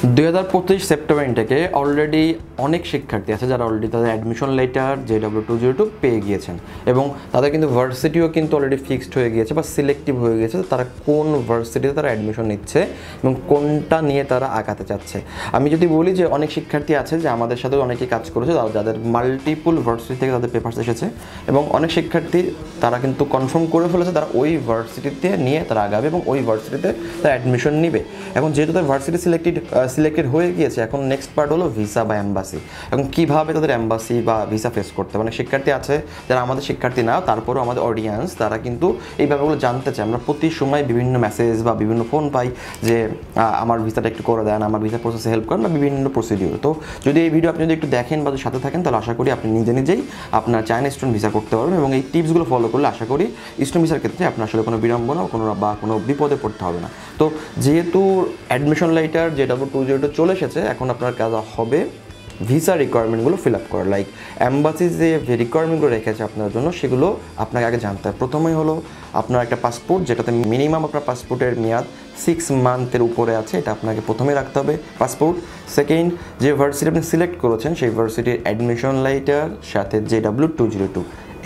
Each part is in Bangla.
2025 সেপ্টেম্বর থেকে অলরেডি অনেক শিক্ষার্থী আছে যারা অলরেডি তাদের অ্যাডমিশন লেটার JW202 পেয়ে গিয়েছেন এবং তাদের কিন্তু ভার্সিটিও কিন্তু অলরেডি ফিক্সড হয়ে গিয়েছে বা সিলেক্টিভ হয়ে গিয়েছে তারা কোন ভার্সিটিতে তারা অ্যাডমিশন নিচ্ছে এবং কোনটা নিয়ে তারা আগাতে চাচ্ছে। আমি যদি বলি যে অনেক শিক্ষার্থী আছে যে আমাদের সাথে অনেকেই কাজ করেছে যাদের মাল্টিপল ভার্সিটি থেকে তাদের পেপারস এসেছে এবং অনেক শিক্ষার্থী তারা কিন্তু কনফার্ম করে ফেলেছে তারা ওই ভার্সিটিতে নিয়ে তারা আগাবে এবং ওই ভার্সিটিতে তারা অ্যাডমিশন নিবে। এখন যেহেতু তাদের ভার্সিটি সিলেক্টেড হয়ে গিয়েছে, এখন নেক্সট পার্ট হলো ভিসা বা এম্বাসি। এবং কীভাবে তাদের এম্বাসি বা ভিসা ফেস করতে হবে। অনেক শিক্ষার্থী আছে যারা আমাদের শিক্ষার্থী না, তারপরেও আমাদের অডিয়েন্স তারা কিন্তু এই ব্যাপারগুলো জানতে চায়। আমরা প্রতি সময় বিভিন্ন মেসেজ বা বিভিন্ন ফোন পাই যে আমার ভিসাটা একটু করে দেন, আমার ভিসা প্রসেসে হেল্প করেন বা বিভিন্ন প্রসিডিউর। তো যদি এই ভিডিও আপনি যদি একটু দেখেন বা সাথে থাকেন তাহলে আশা করি আপনি নিজেই আপনার চায়না স্টুডেন্ট ভিসা করতে পারবেন এবং এই টিপসগুলো ফলো করলে আশা করি স্টুডেন্ট ভিসার ক্ষেত্রে আপনার আসলে কোনো বিড়ম্বনা কোনো বিপদে পড়তে হবে না। তো যেহেতু অ্যাডমিশন লেটার JW202 চলে এসেছে, এখন আপনার কাজ হবে ভিসা রিকোয়ারমেন্টগুলো ফিল আপ করা। লাইক অ্যাম্বাসি যে রিকোয়ারমেন্টগুলো রেখেছে আপনার জন্য সেগুলো আপনাকে আগে জানতে হবে। প্রথমেই হলো আপনার একটা পাসপোর্ট, যেটাতে মিনিমাম আপনার পাসপোর্টের মেয়াদ 6 মান্থের উপরে আছে, এটা আপনাকে প্রথমে রাখতে হবে পাসপোর্ট। সেকেন্ড, যে ভার্সিটি আপনি সিলেক্ট করেছেন সেই ভার্সিটির অ্যাডমিশন লেটার সাথে JW202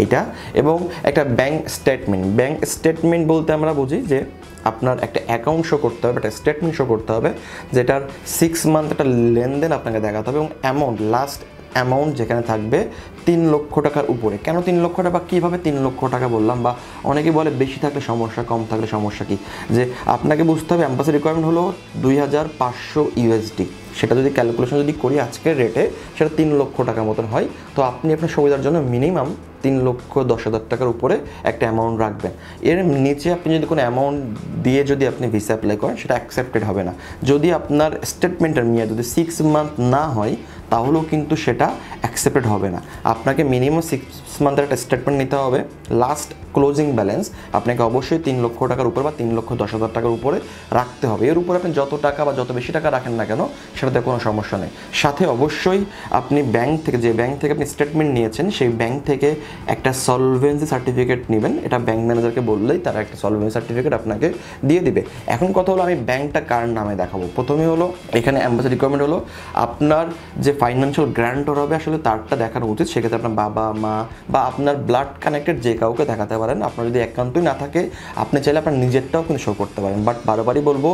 এইটা, এবং একটা ব্যাঙ্ক স্টেটমেন্ট বলতে আমরা বুঝি যে আপনার একটা অ্যাকাউন্ট শো করতে হবে, একটা স্টেটমেন্ট শো করতে হবে যেটার 6 মান্থ একটা লেনদেন আপনাকে দেখাতে হবে এবং লাস্ট অ্যামাউন্ট যেখানে থাকবে 3 লক্ষ টাকার উপরে। কেন 3 লক্ষ টাকা বা কীভাবে 3 লক্ষ টাকা বললাম, বা অনেকে বলে বেশি থাকলে সমস্যা, কম থাকলে সমস্যা কী, যে আপনাকে বুঝতে হবে অ্যাম্বাসি রিকোয়ারমেন্ট হলো 2500 USD। সেটা যদি ক্যালকুলেশন যদি করি আজকের রেটে সেটা 3 লক্ষ টাকার মতন হয়। তো আপনি আপনার সুবিধার জন্য মিনিমাম 3,10,000 টাকার উপরে একটা অ্যামাউন্ট রাখবেন। এর নিচে আপনি যদি কোনো অ্যামাউন্ট দিয়ে যদি আপনি ভিসা অ্যাপ্লাই করেন সেটা অ্যাকসেপ্টেড হবে না। যদি আপনার স্টেটমেন্টের মেয়াদ যদি 6 মান্থ না হয় তাহলেও কিন্তু সেটা অ্যাকসেপ্টেড হবে না। আপনাকে মিনিমাম 6 মান্থের একটা স্টেটমেন্ট নিতে হবে। লাস্ট ক্লোজিং ব্যালেন্স আপনাকে অবশ্যই 3 লক্ষ টাকার উপরে বা 3,10,000 টাকার উপরে রাখতে হবে। এর উপরে আপনি যত টাকা বা যত বেশি টাকা রাখেন না কেন সেটাতে কোনো সমস্যা নেই। সাথে অবশ্যই আপনি যে ব্যাংক থেকে আপনি স্টেটমেন্ট নিয়েছেন সেই ব্যাংক থেকে একটা সলভেন্সি সার্টিফিকেট নেবেন। এটা ব্যাংক ম্যানেজারকে বললেই তারা একটা সলভেন্সি সার্টিফিকেট আপনাকে দিয়ে দিবে। এখন কথা হলো আমি ব্যাংকটা কার নামে দেখাবো। প্রথমে হলো এখানে অ্যাম্বাসি রিকোয়ারমেন্ট হলো আপনার যে ফাইন্যান্সিয়াল গ্র্যান্টর হবে আসলে তারটা দেখানো উচিত। সেক্ষেত্রে আপনার বাবা মা বা আপনার ব্লাড কানেক্টেড যে কাউকে দেখাতে পারেন। আপনার যদি একান্তই না থাকে আপনি চাইলে আপনার নিজেরটাও কিন্তু শো করতে পারেন। বাট বারবারই বলবো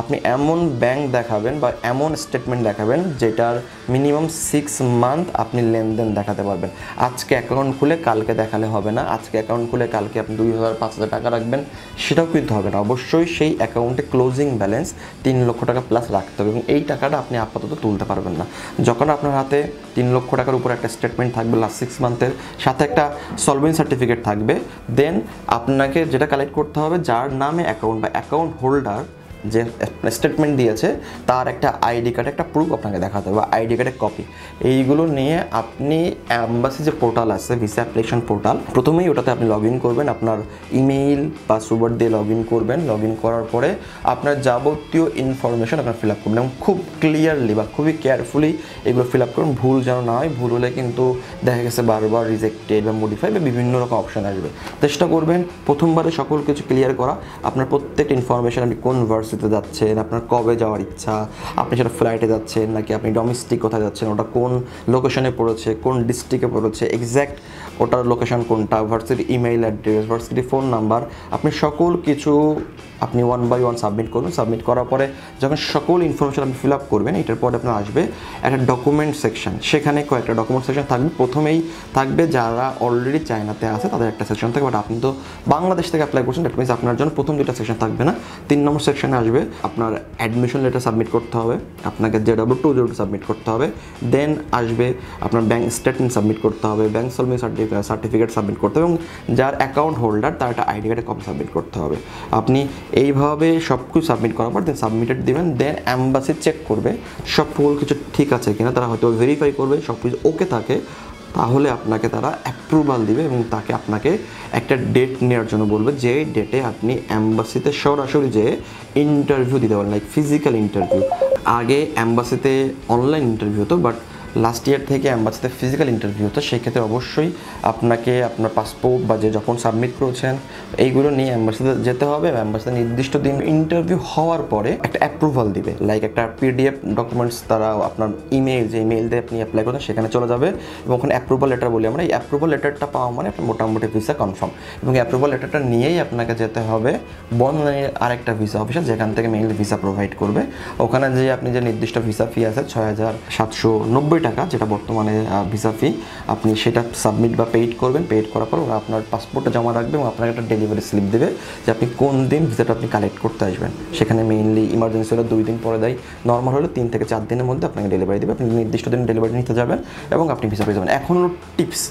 আপনি এমন ব্যাংক দেখাবেন বা এমন স্টেটমেন্ট দেখাবেন যেটার মিনিমাম 6 মান্থ আপনি লেনদেন দেখাতে পারবেন। আজকে অ্যাকাউন্ট খুলে কালকে দেখালে হবে না, আজকে অ্যাকাউন্ট খুলে কালকে আপনি 2,000-5,000 টাকা রাখবেন সেটাও কিন্তু হবে না। অবশ্যই সেই অ্যাকাউন্টে ক্লোজিং ব্যালেন্স 3 লক্ষ টাকা প্লাস রাখতে হবে এবং এই টাকাটা আপনি আপাতত তুলতে পারবেন না। যখন আপনার হাতে 3 লক্ষ টাকার উপরে একটা স্টেটমেন্ট থাকবে লাস্ট 6 মান্থের, সাথে একটা সলভেন্সি সার্টিফিকেট থাকবে, দেন আপনাকে যেটা কালেক্ট করতে হবে যার নামে অ্যাকাউন্ট বা অ্যাকাউন্ট হোল্ডার যে স্টেটমেন্ট দিয়েছে তার একটা আইডি কার্ড, একটা প্রুফ আপনাকে দেখাতে হবে, আইডি কার্ডের কপি। এইগুলো নিয়ে আপনি অ্যাম্বাসি যে পোর্টাল আছে ভিসা অ্যাপ্লিকেশন পোর্টাল, প্রথমেই ওটাতে আপনি লগ ইন করবেন, আপনার ইমেইল পাসওয়ার্ড দিয়ে লগ ইন করবেন। লগ ইন করার পরে আপনার যাবতীয় ইনফরমেশন আপনার ফিল আপ করবেন এবং খুব ক্লিয়ারলি বা খুবই কেয়ারফুলি এগুলো ফিল আপ করুন। ভুল যেন না হয়, ভুল হলে কিন্তু দেখা গেছে বারবার রিজেক্টেড বা মডিফাই বা বিভিন্ন রকম অপশান আসবে। চেষ্টা করবেন প্রথমবারে সকল কিছু ক্লিয়ার করা। আপনার প্রত্যেকটা ইনফরমেশন, আপনি কোন ভার্সিটিতে যাচ্ছেন, আপনার কবে যাওয়ার ইচ্ছা, আপনি সেটা ফ্লাইটে যাচ্ছেন নাকি আপনি ডোমেস্টিক কোথায় যাচ্ছেন, ওটা কোন লোকেশনে পড়েছে, কোন ডিস্ট্রিক্টে পড়েছে, এক্স্যাক্ট ওটার লোকেশন কোনটা, ভার্সিটির ইমেইল অ্যাড্রেস, ভার্সিটির ফোন নাম্বার, আপনি সকল কিছু আপনি 1 by 1 সাবমিট করুন। সাবমিট করার পরে যখন সকল ইনফরমেশন আপনি ফিল আপ করবেন, এটার পরে আপনার আসবে একটা ডকুমেন্ট সেকশন। সেখানে কয়েকটা ডকুমেন্ট সেকশন থাকবে। প্রথমেই থাকবে যারা অলরেডি চায়নাতে আছে তাদের একটা সেকশন থাকবে, বাট আপনি তো বাংলাদেশ থেকে অ্যাপ্লাই করছেন, দ্যাট মিনস আপনার জন্য প্রথম 2টা সেকশন থাকবে না। 3 নম্বর সেকশনে আসবে আপনার অ্যাডমিশন লেটার সাবমিট করতে হবে, আপনাকে JW202 সাবমিট করতে হবে। দেন আসবে আপনার ব্যাঙ্ক স্টেটমেন্ট সাবমিট করতে হবে, ব্যাঙ্ক সলভেন্সি সার্টিফিকেট সাবমিট করতে হবে এবং যার অ্যাকাউন্ট হোল্ডার তার একটা আইডি কার্ডের কপি সাবমিট করতে হবে। আপনি এইভাবে সব কিছু সাবমিট করার পর দেন সাবমিটেড দেবেন। দেন অ্যাম্বাসি চেক করবে সকল কিছু ঠিক আছে কিনা, তারা হয়তো ভেরিফাই করবে, সব কিছু ওকে থাকে তাহলে আপনাকে তারা অ্যাপ্রুভাল দিবে এবং আপনাকে একটা ডেট নেওয়ার জন্য বলবে, যে ডেটে আপনি অ্যাম্বাসিতে সরাসরি যে ইন্টারভিউ দিতে পারেন, লাইক ফিজিক্যাল ইন্টারভিউ। আগে অ্যাম্বাসিতে অনলাইন ইন্টারভিউ হতো, বাট লাস্ট ইয়ার থেকে অ্যাম্বাসিতে ফিজিক্যাল ইন্টারভিউ হতো, সেক্ষেত্রে অবশ্যই আপনাকে আপনার পাসপোর্ট বা যে যখন সাবমিট করেছেন এইগুলো নিয়ে অ্যাম্বাসিতে যেতে হবে। অ্যাম্বাসিতে নির্দিষ্ট দিন ইন্টারভিউ হওয়ার পরে একটা অ্যাপ্রুভাল দিবে, লাইক একটা পিডিএফ ডকুমেন্টস তারা আপনার ইমেল যে ইমেল দিয়ে আপনি অ্যাপ্লাই করেন সেখানে চলে যাবে এবং ওখানে অ্যাপ্রুভাল লেটার বলি আমরা। এই অ্যাপ্রুভাল লেটারটা পাওয়া মানে আপনার মোটামুটি ভিসা কনফার্ম, এবং অ্যাপ্রুভাল লেটারটা নিয়েই আপনাকে যেতে হবে বনানীর আরেকটা ভিসা অফিসে, যেখান থেকে মেইনলি ভিসা প্রোভাইড করবে। ওখানে যে আপনি যে নির্দিষ্ট ভিসা ফি আছে 6,790 টাকা, যেটা বর্তমানে ভিসা ফি, আপনি সেটা সাবমিট বা পেইড করবেন। পেইড করার পর ওরা আপনার পাসপোর্টটা জমা রাখবে এবং আপনাকে একটা ডেলিভারি স্লিপ দেবে যে আপনি কোন দিন ভিসাটা আপনি কালেক্ট করতে আসবেন। সেখানে মেইনলি ইমার্জেন্সি হলে 2 দিন পরে দেয়, নর্মাল হলে 3 থেকে 4 দিনের মধ্যে আপনাকে ডেলিভারি দেবে। আপনি নির্দিষ্ট দিন ডেলিভারি নিতে যাবেন এবং আপনি ভিসা পেয়ে যাবেন। এখন হলো টিপস,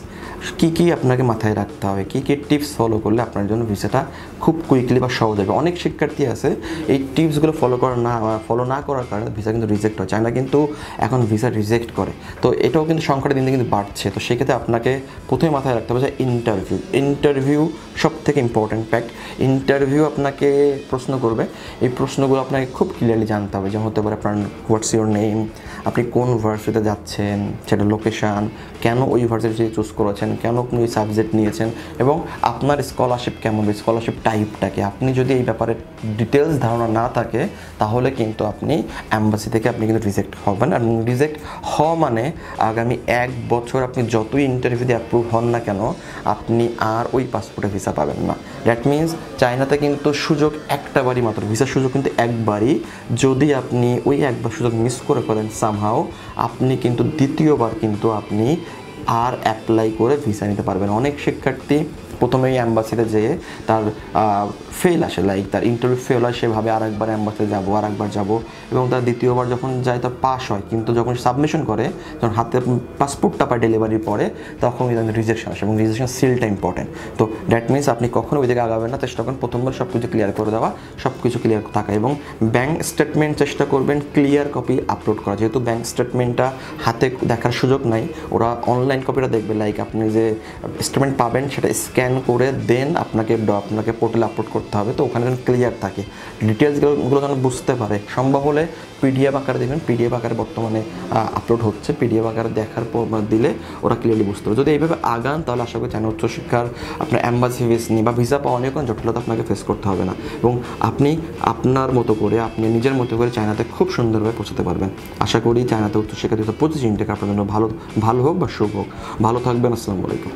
কী আপনাকে মাথায় রাখতে হবে, কী টিপস ফলো করলে আপনার জন্য ভিসাটা খুব কুইকলি বা সহজ হবে। অনেক শিক্ষার্থী আছে এই টিপসগুলো ফলো না করার কারণে ভিসা কিন্তু রিজেক্ট হয়। চায়না কিন্তু এখন ভিসা রিজেক্ট করে, তো এটাও কিন্তু সংখ্যাটা দিন দিন কিন্তু বাড়ছে। তো সেক্ষেত্রে আপনাকে প্রথমে মাথায় রাখতে হবে যে ইন্টারভিউ সব থেকে ইম্পর্ট্যান্ট ফ্যাক্ট। ইন্টারভিউ আপনাকে প্রশ্ন করবে, এই প্রশ্নগুলো আপনাকে খুব ক্লিয়ারলি জানতে হবে। যেমন হতে পারে আপনার হোয়াটস ইউর নেম, আপনি কোন ভার্সিটিতে যাচ্ছেন, সেটা লোকেশান, কেন ওই ভার্সিটি চুজ করেছেন, কেন আপনি ওই সাবজেক্ট নিয়েছেন, এবং আপনার স্কলারশিপ কেমন, স্কলারশিপ টাইপটাকে। আপনি যদি এই ব্যাপারে ডিটেলস ধারণা না থাকে তাহলে কিন্তু আপনি অ্যাম্বাসি থেকে আপনি কিন্তু রিজেক্ট হবেন। আর রিজেক্ট হওয়া মানে আগামী 1 বছর আপনি যতই ইন্টারভিউ দিয়ে অ্যাপ্রুভ হন না কেন আপনি আর ওই পাসপোর্টে ভিসা পাবেন না। দ্যাট মিনস চায়নাতে কিন্তু সুযোগ একটাবারই মাত্র, ভিসার সুযোগ কিন্তু একবারই। যদি আপনি ওই একবার সুযোগ মিস করে ফেলেন সামহাও, আপনি কিন্তু দ্বিতীয়বার কিন্তু আপনি আর অ্যাপ্লাই করে ভিসা নিতে পারবেন। অনেক শিক্ষার্থী প্রথমেই অ্যাম্বাসিতে যেয়ে তার ফেল আসে, লাইক তার ইন্টারভিউ ফেল হয়, সেভাবে আরেকবার অ্যাম্বাসিতে যাবো, আরেকবার যাবো, এবং তার দ্বিতীয়বার যখন যায় তার পাস হয়, কিন্তু যখন সাবমিশন করে, যখন হাতে পাসপোর্টটা পায় ডেলিভারির পরে, তখন কিন্তু রিজেকশন আসে, এবং রিজেকশন সিলটা ইম্পর্টেন্ট। তো দ্যাট মিনস আপনি কখনো ওই দিকে আগাবেন না, চেষ্টা করেন প্রথমবার সব কিছু ক্লিয়ার করে দেওয়া, সব কিছু ক্লিয়ার থাকা, এবং ব্যাঙ্ক স্টেটমেন্ট চেষ্টা করবেন ক্লিয়ার কপি আপলোড করা। যেহেতু ব্যাঙ্ক স্টেটমেন্টটা হাতে দেখার সুযোগ নাই, ওরা অনলাইন কপিটা দেখবে, লাইক আপনি যে স্টেটমেন্ট পাবেন সেটা স্ক্যান করে দেন আপনাকে পোর্টালে আপলোড করতে হবে। তো ওখানে যেন ক্লিয়ার থাকে, ডিটেলসগুলো যেন বুঝতে পারে। সম্ভব হলে পিডিএফ আকারে দেখবেন, পিডিএফ আকারে বর্তমানে আপলোড হচ্ছে, পিডিএফ আকারে দেখার পর দিলে ওরা ক্লিয়ারলি বুঝতে পারে। যদি এইভাবে আগান তাহলে আশা করি চায়না উচ্চশিক্ষার আপনার অ্যাম্বাসি ভিসা নিয়ে বা ভিসা পাওয়া নিয়ে কোনো জটিলতা আপনাকে ফেস করতে হবে না, এবং আপনি আপনার মতো করে, আপনি নিজের মতো করে চায়নাতে খুব সুন্দরভাবে পৌঁছাতে পারবেন। আশা করি চায়নাতে উচ্চশিক্ষা 2025 ইনটেক আপনার জন্য ভালো হোক বা শুভ হোক। ভালো থাকবেন। আসসালামু আলাইকুম।